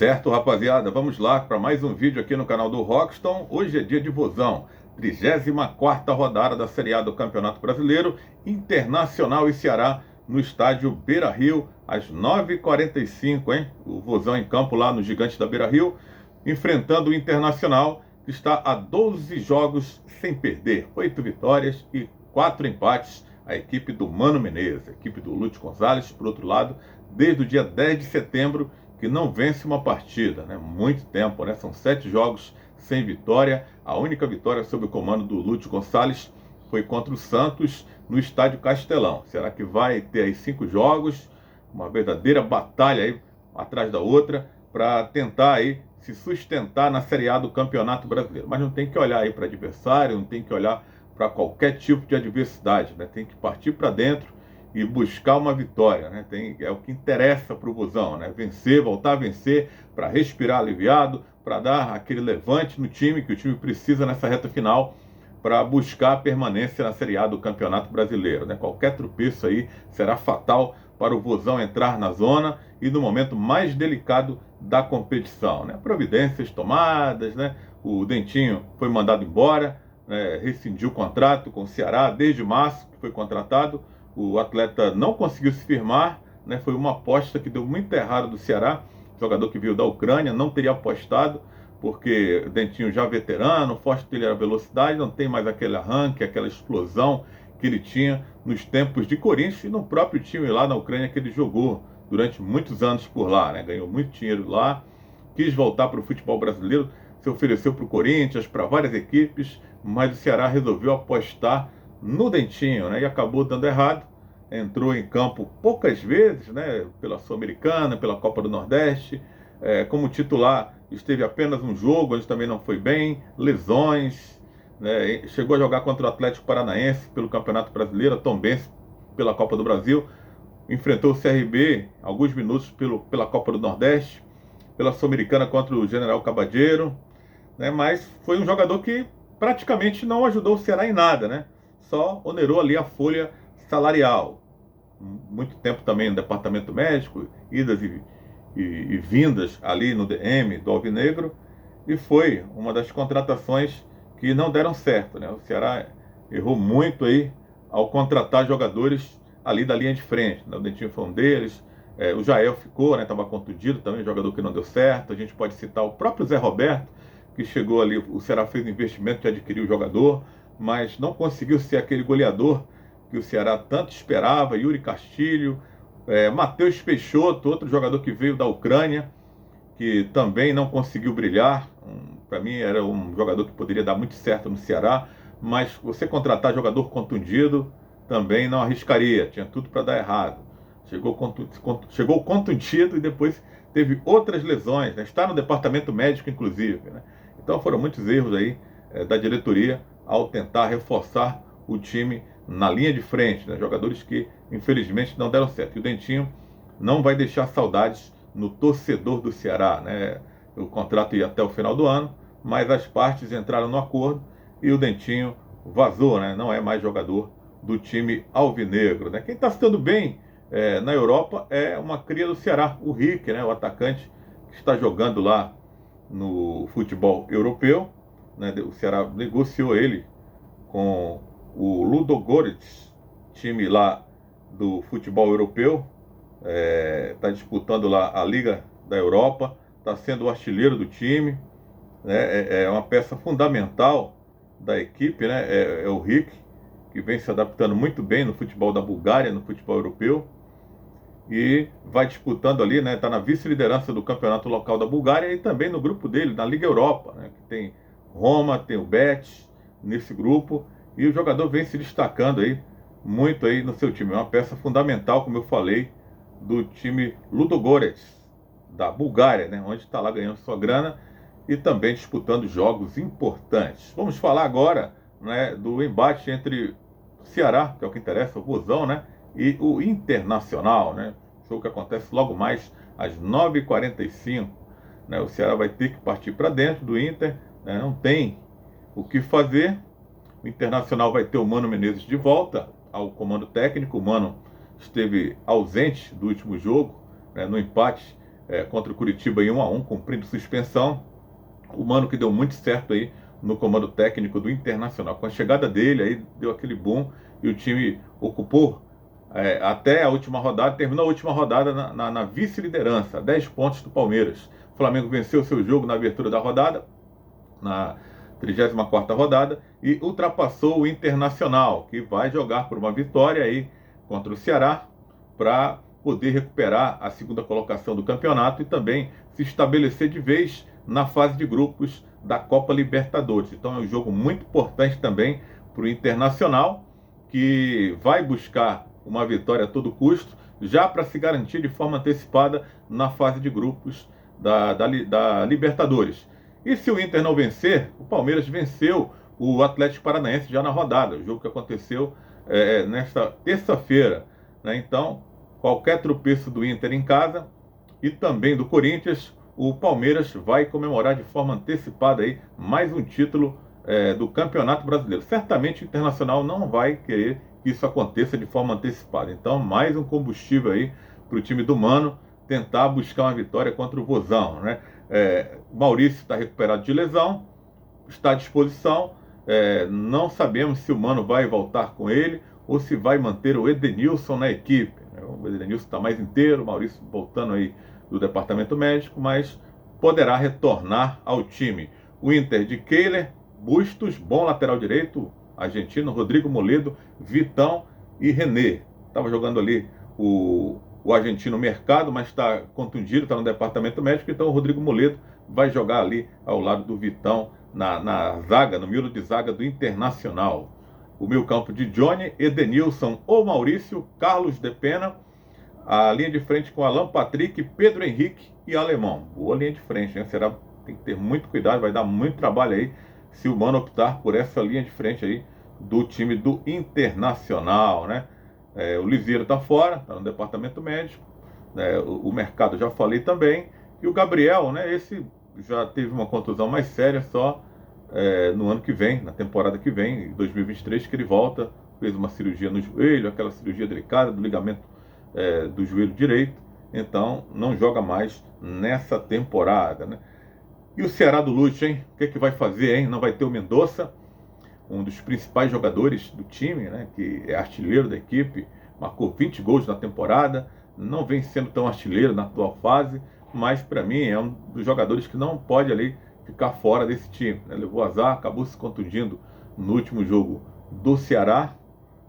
Certo, rapaziada, vamos lá para mais um vídeo aqui no canal do Rockston. Hoje é dia de Vozão, 34ª rodada da Série A do Campeonato Brasileiro, Internacional e Ceará, no estádio Beira-Rio, às 9h45, hein? O Vozão em campo lá no Gigante da Beira-Rio, enfrentando o Internacional, que está a 12 jogos sem perder, 8 vitórias e 4 empates. A equipe do Mano Menezes, a equipe do Lúcio Gonzalez, por outro lado, desde o dia 10 de setembro, que não vence uma partida, né? Muito tempo, né? São 7 jogos sem vitória. A única vitória sob o comando do Lúcio Gonzalez foi contra o Santos no Estádio Castelão. Será que vai ter aí 5 jogos? Uma verdadeira batalha aí, atrás da outra, para tentar aí se sustentar na Série A do Campeonato Brasileiro. Mas não tem que olhar aí para adversário, não tem que olhar para qualquer tipo de adversidade, né? Tem que partir para dentro e buscar uma vitória, né? É o que interessa para o Vozão, né? Vencer, voltar a vencer, para respirar aliviado, para dar aquele levante no time que o time precisa nessa reta final para buscar a permanência na Série A do Campeonato Brasileiro, né? Qualquer tropeço aí será fatal para o Vozão entrar na zona e no momento mais delicado da competição, né? Providências tomadas, né? O Dentinho foi mandado embora, né? Rescindiu o contrato com o Ceará desde março, que foi contratado. O atleta não conseguiu se firmar, né? Foi uma aposta que deu muito errado do Ceará. O jogador que veio da Ucrânia não teria apostado, porque o Dentinho já veterano, o forte dele era a velocidade, não tem mais aquele arranque, aquela explosão que ele tinha nos tempos de Corinthians e no próprio time lá na Ucrânia que ele jogou durante muitos anos por lá, né? Ganhou muito dinheiro lá, quis voltar para o futebol brasileiro, se ofereceu para o Corinthians, para várias equipes, mas o Ceará resolveu apostar no Dentinho, né? E acabou dando errado. Entrou em campo poucas vezes, né? Pela Sul-Americana, pela Copa do Nordeste. Como titular, esteve apenas um jogo, onde também não foi bem, lesões, né? Chegou a jogar contra o Atlético Paranaense pelo Campeonato Brasileiro, Tombense pela Copa do Brasil. Enfrentou o CRB alguns minutos pela Copa do Nordeste, pela Sul-Americana contra o General Cabadeiro, né? Mas foi um jogador que praticamente não ajudou o Ceará em nada, né? Só onerou ali a folha salarial. Muito tempo também no departamento médico, idas e vindas ali no DM do Alvinegro, e foi uma das contratações que não deram certo, né? O Ceará errou muito aí ao contratar jogadores ali da linha de frente, né? O Dentinho foi um deles, o Jael ficou, né? Estava contundido também, jogador que não deu certo. A gente pode citar o próprio Zé Roberto, que chegou ali, o Ceará fez um investimento de adquirir o jogador, mas não conseguiu ser aquele goleador que o Ceará tanto esperava. Yuri Castilho, Matheus Peixoto, outro jogador que veio da Ucrânia, que também não conseguiu brilhar. Para mim era um jogador que poderia dar muito certo no Ceará, mas você contratar jogador contundido também não arriscaria, tinha tudo para dar errado. Chegou contundido e depois teve outras lesões, né? Está no departamento médico, inclusive, né? Então foram muitos erros aí da diretoria ao tentar reforçar o time na linha de frente, né? Jogadores que infelizmente não deram certo. E o Dentinho não vai deixar saudades no torcedor do Ceará, né? O contrato ia até o final do ano, mas as partes entraram no acordo e o Dentinho vazou, né? Não é mais jogador do time alvinegro, né? Quem está se dando bem na Europa é uma cria do Ceará, o Rick, né? O atacante que está jogando lá no futebol europeu, né? O Ceará negociou ele com o Ludogorets, time lá do futebol europeu. Está disputando lá a Liga da Europa, está sendo o artilheiro do time, né? É uma peça fundamental da equipe, né? É o Rick, que vem se adaptando muito bem no futebol da Bulgária, no futebol europeu, e vai disputando ali, né? Está na vice-liderança do campeonato local da Bulgária e também no grupo dele, na Liga Europa, né? Que tem Roma, tem o Betis nesse grupo, e o jogador vem se destacando aí muito aí no seu time. É uma peça fundamental, como eu falei, do time Ludogorets, da Bulgária, né? Onde está lá ganhando sua grana e também disputando jogos importantes. Vamos falar agora, né, do embate entre o Ceará, que é o que interessa, o Vozão, né? E o Internacional, né? Jogo que acontece logo mais às 9h45, né? O Ceará vai ter que partir para dentro do Inter, né? Não tem o que fazer. O Internacional vai ter o Mano Menezes de volta ao comando técnico. O Mano esteve ausente do último jogo, né? No empate contra o Curitiba em 1-1, cumprindo suspensão. O Mano que deu muito certo aí no comando técnico do Internacional. Com a chegada dele, aí deu aquele boom e o time ocupou até a última rodada, terminou a última rodada na vice-liderança, 10 pontos do Palmeiras. O Flamengo venceu seu jogo na abertura da rodada, na 34ª rodada, e ultrapassou o Internacional, que vai jogar por uma vitória aí contra o Ceará para poder recuperar a segunda colocação do campeonato e também se estabelecer de vez na fase de grupos da Copa Libertadores. Então é um jogo muito importante também para o Internacional, que vai buscar uma vitória a todo custo, já para se garantir de forma antecipada na fase de grupos da Libertadores. E se o Inter não vencer, o Palmeiras venceu o Atlético Paranaense já na rodada, o jogo que aconteceu nesta terça-feira, né? Então, qualquer tropeço do Inter em casa e também do Corinthians, o Palmeiras vai comemorar de forma antecipada aí mais um título do Campeonato Brasileiro. Certamente o Internacional não vai querer que isso aconteça de forma antecipada. Então, mais um combustível aí para o time do Mano tentar buscar uma vitória contra o Vozão, né? Maurício está recuperado de lesão, está à disposição. Não sabemos se o Mano vai voltar com ele ou se vai manter o Edenilson na equipe. O Edenilson está mais inteiro, o Maurício voltando aí do departamento médico, mas poderá retornar ao time. O Inter de Kehler, Bustos, bom lateral direito, argentino, Rodrigo Moledo, Vitão e René. Estava jogando ali o argentino Mercado, mas está contundido, está no departamento médico, então o Rodrigo Moledo vai jogar ali ao lado do Vitão na zaga, no miolo de zaga do Internacional. O meio campo de Johnny, Edenilson ou Maurício, Carlos de Pena, a linha de frente com Alan Patrick, Pedro Henrique e Alemão. Boa linha de frente, né? Tem que ter muito cuidado, vai dar muito trabalho aí se o Mano optar por essa linha de frente aí do time do Internacional, né? O Liseiro está fora, está no departamento médico, né? O Mercado já falei também, e o Gabriel, né? Esse já teve uma contusão mais séria só no ano que vem, na temporada que vem, em 2023, que ele volta, fez uma cirurgia no joelho, aquela cirurgia delicada do ligamento do joelho direito, então não joga mais nessa temporada, né? E o Ceará do Lute, hein? O que vai fazer, hein? Não vai ter o Mendonça, um dos principais jogadores do time, né? Que é artilheiro da equipe, marcou 20 gols na temporada, não vem sendo tão artilheiro na atual fase, mas para mim é um dos jogadores que não pode ali ficar fora desse time, né? Levou azar, acabou se contundindo no último jogo do Ceará,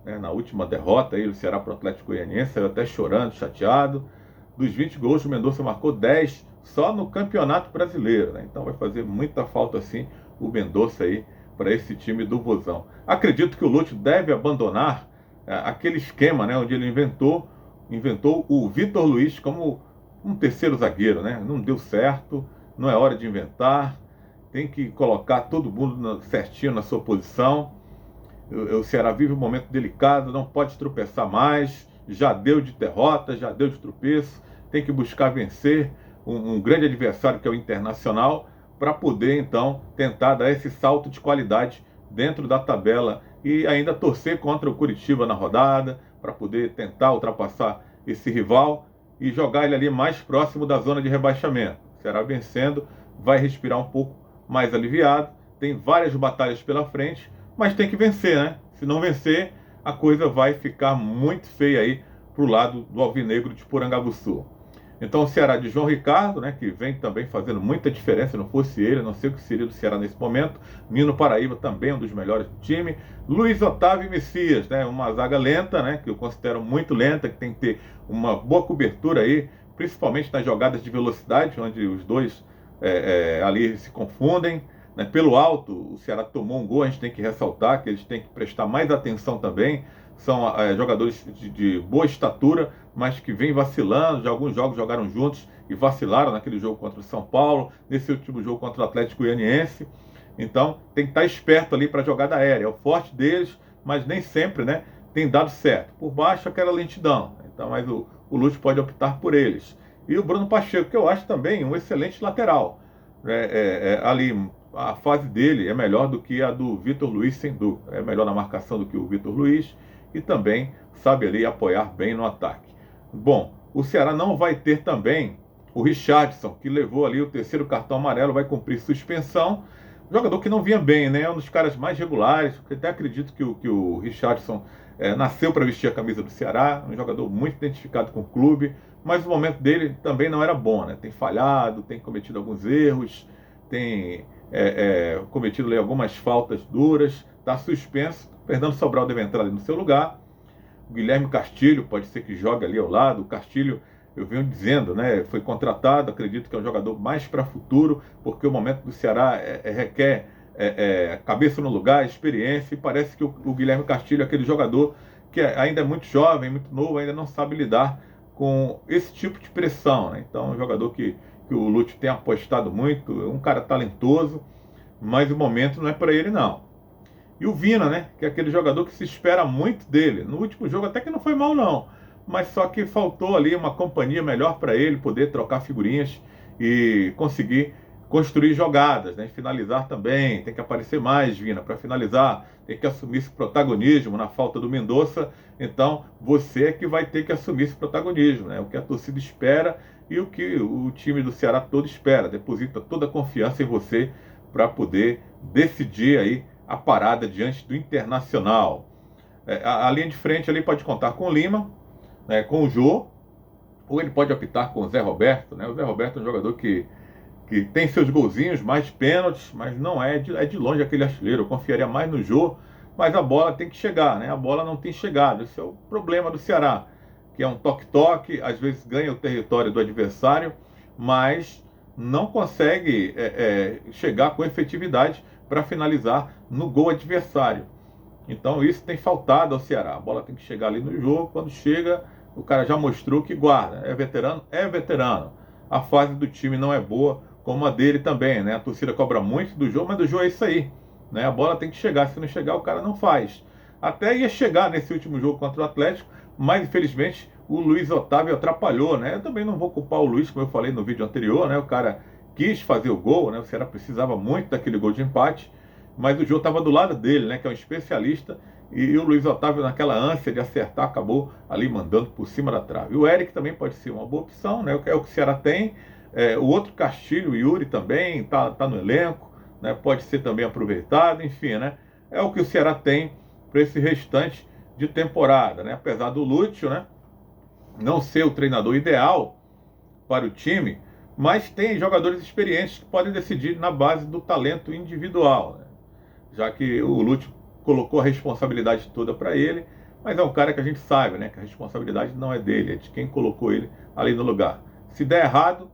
né? Na última derrota aí do Ceará para o Atlético Goianiense, saiu até chorando, chateado. Dos 20 gols, o Mendonça marcou 10 só no Campeonato Brasileiro, né? Então vai fazer muita falta assim o Mendonça aí para esse time do Vozão. Acredito que o Lúcio deve abandonar aquele esquema, né, onde ele inventou o Vitor Luiz como um terceiro zagueiro, né? Não deu certo, não é hora de inventar, tem que colocar todo mundo certinho na sua posição. O Ceará vive um momento delicado, não pode tropeçar mais, já deu de derrota, já deu de tropeço, tem que buscar vencer um grande adversário que é o Internacional, para poder então tentar dar esse salto de qualidade dentro da tabela e ainda torcer contra o Curitiba na rodada, para poder tentar ultrapassar esse rival e jogar ele ali mais próximo da zona de rebaixamento. O Ceará vencendo, vai respirar um pouco mais aliviado, tem várias batalhas pela frente, mas tem que vencer, né? Se não vencer, a coisa vai ficar muito feia aí para o lado do Alvinegro de Porangabuçu. Então o Ceará de João Ricardo, né, que vem também fazendo muita diferença, não fosse ele, não sei o que seria do Ceará nesse momento. Nino Paraíba também é um dos melhores do time. Luiz Otávio e Messias, né, uma zaga lenta, né, que eu considero muito lenta, que tem que ter uma boa cobertura aí, principalmente nas jogadas de velocidade, onde os dois ali se confundem. Né. Pelo alto, o Ceará tomou um gol, a gente tem que ressaltar que eles têm que prestar mais atenção também. São jogadores de boa estatura, mas que vêm vacilando. Já alguns jogos jogaram juntos e vacilaram naquele jogo contra o São Paulo, nesse último jogo contra o Atlético Goianiense. Então tem que estar esperto ali para a jogada aérea. É o forte deles, mas nem sempre, né, tem dado certo. Por baixo aquela lentidão. Então, mas o Lúcio pode optar por eles. E o Bruno Pacheco, que eu acho também um excelente lateral. Ali a fase dele é melhor do que a do Vitor Luiz, sem dúvida. É melhor na marcação do que o Vitor Luiz. E também sabe ali apoiar bem no ataque. Bom, o Ceará não vai ter também O Richarlison, que levou ali o terceiro cartão amarelo, vai cumprir suspensão. Jogador que não vinha bem, né? É um dos caras mais regulares. Eu até acredito que o Richarlison nasceu para vestir a camisa do Ceará. Um jogador muito identificado com o clube. Mas o momento dele também não era bom, né? Tem falhado, tem cometido alguns erros, tem cometido ali algumas faltas duras. Está suspenso. Fernando Sobral deve entrar ali no seu lugar. O Guilherme Castilho pode ser que jogue ali ao lado. O Castilho, eu venho dizendo, né, foi contratado, acredito que é um jogador mais para futuro, porque o momento do Ceará requer cabeça no lugar, experiência, e parece que o Guilherme Castilho é aquele jogador que ainda é muito jovem, muito novo, ainda não sabe lidar com esse tipo de pressão, né? Então, é um jogador que o Lúcio tem apostado muito, é um cara talentoso, mas o momento não é para ele, não. E o Vina, né? Que é aquele jogador que se espera muito dele. No último jogo até que não foi mal, não. Mas só que faltou ali uma companhia melhor para ele poder trocar figurinhas e conseguir construir jogadas, né? Finalizar também. Tem que aparecer mais, Vina, para finalizar. Tem que assumir esse protagonismo na falta do Mendonça. Então, você é que vai ter que assumir esse protagonismo, né? O que a torcida espera e o que o time do Ceará todo espera. Deposita toda a confiança em você para poder decidir aí a parada diante do Internacional. A linha de frente ali pode contar com o Lima, né, com o Jô, ou ele pode optar com o Zé Roberto. Né? O Zé Roberto é um jogador que tem seus golzinhos, mais pênaltis, mas não é de longe aquele artilheiro. Eu confiaria mais no Jô, mas a bola tem que chegar, né? A bola não tem chegado. Esse é o problema do Ceará, que é um toque-toque, às vezes ganha o território do adversário, mas não consegue chegar com efetividade para finalizar no gol adversário. Então isso tem faltado ao Ceará. A bola tem que chegar ali no jogo. Quando chega, o cara já mostrou que guarda. É veterano? É veterano. A fase do time não é boa, como a dele também, né? A torcida cobra muito do jogo, mas do jogo é isso aí, né? A bola tem que chegar. Se não chegar, o cara não faz. Até ia chegar nesse último jogo contra o Atlético, mas infelizmente o Luiz Otávio atrapalhou, né? Eu também não vou culpar o Luiz, como eu falei no vídeo anterior, né? O cara quis fazer o gol, né? O Ceará precisava muito daquele gol de empate, mas o Jô estava do lado dele, né? Que é um especialista, e o Luiz Otávio, naquela ânsia de acertar, acabou ali mandando por cima da trave. O Eric também pode ser uma boa opção, né? É o que o Ceará tem. O outro Castilho, o Yuri, também tá no elenco, né? Pode ser também aproveitado, enfim, né? É o que o Ceará tem para esse restante de temporada, né? Apesar do Lúcio, né, não ser o treinador ideal para o time, mas tem jogadores experientes que podem decidir na base do talento individual, né? Já que o Lúcio colocou a responsabilidade toda para ele, mas é um cara que a gente sabe, né, que a responsabilidade não é dele, é de quem colocou ele ali no lugar. Se der errado,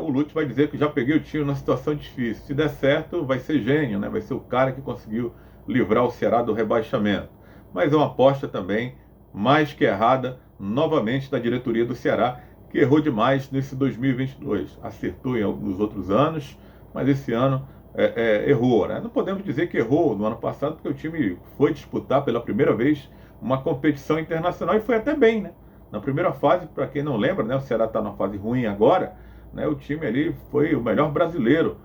o Lúcio vai dizer que já peguei o time numa situação difícil. Se der certo, vai ser gênio, né? Vai ser o cara que conseguiu livrar o Ceará do rebaixamento. Mas é uma aposta também mais que errada, novamente, da diretoria do Ceará, que errou demais nesse 2022. Acertou nos outros anos, mas esse ano errou, né? Não podemos dizer que errou no ano passado, porque o time foi disputar pela primeira vez uma competição internacional e foi até bem, né? Na primeira fase, para quem não lembra, né, o Ceará está numa fase ruim agora, né, o time ali foi o melhor brasileiro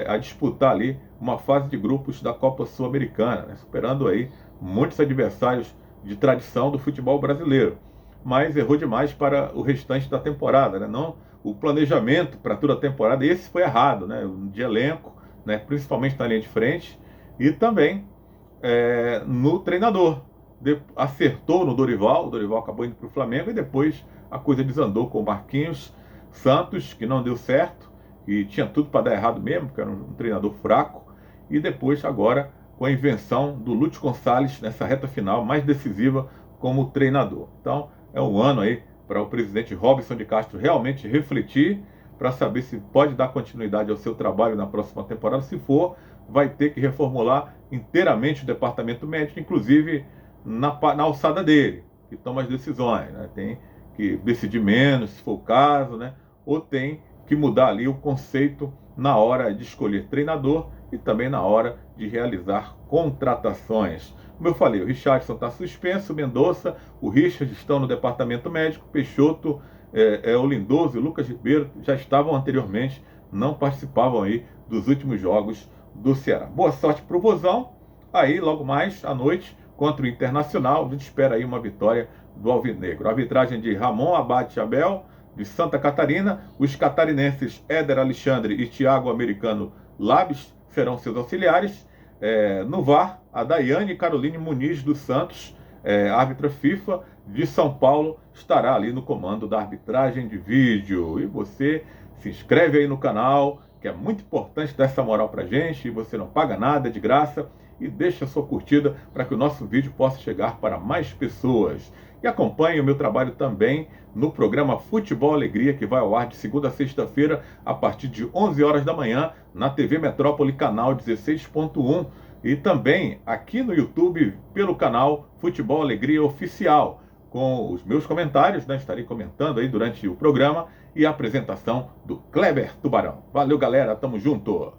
a disputar ali uma fase de grupos da Copa Sul-Americana, né, superando aí muitos adversários de tradição do futebol brasileiro. Mas errou demais para o restante da temporada, né? Não, o planejamento para toda a temporada, esse foi errado, né? De elenco, né, principalmente na linha de frente, e também no treinador. Acertou no Dorival, o Dorival acabou indo para o Flamengo e depois a coisa desandou com o Marquinhos Santos, que não deu certo, e tinha tudo para dar errado mesmo, porque era um treinador fraco, e depois agora com a invenção do Lúcio Gonçalves nessa reta final mais decisiva como treinador. Então é um ano aí para o presidente Robson de Castro realmente refletir para saber se pode dar continuidade ao seu trabalho na próxima temporada. Se for, vai ter que reformular inteiramente o departamento médico, inclusive na alçada dele, que toma as decisões, né? Tem que decidir menos, se for o caso, né? Ou tem que mudar ali o conceito na hora de escolher treinador e também na hora de realizar contratações. Como eu falei, o Richarlison está suspenso, o Mendonça, o Richard estão no departamento médico, Peixoto, o Lindoso e o Lucas Ribeiro já estavam anteriormente, não participavam aí dos últimos jogos do Ceará. Boa sorte para o Vozão, aí logo mais à noite contra o Internacional, a gente espera aí uma vitória do Alvinegro. A arbitragem de Ramon Abate Abel, de Santa Catarina. Os catarinenses Éder Alexandre e Thiago Americano Labes serão seus auxiliares. No VAR, a Daiane Caroline Muniz dos Santos, árbitra FIFA de São Paulo, estará ali no comando da arbitragem de vídeo. E você se inscreve aí no canal, que é muito importante dar essa moral pra gente, e você não paga nada, é de graça, e deixa a sua curtida para que o nosso vídeo possa chegar para mais pessoas. E acompanhe o meu trabalho também no programa Futebol Alegria, que vai ao ar de segunda a sexta-feira, a partir de 11 horas da manhã, na TV Metrópole, canal 16.1, e também aqui no YouTube, pelo canal Futebol Alegria Oficial, com os meus comentários, né? Estarei comentando aí durante o programa, e a apresentação do Kleber Tubarão. Valeu, galera, tamo junto!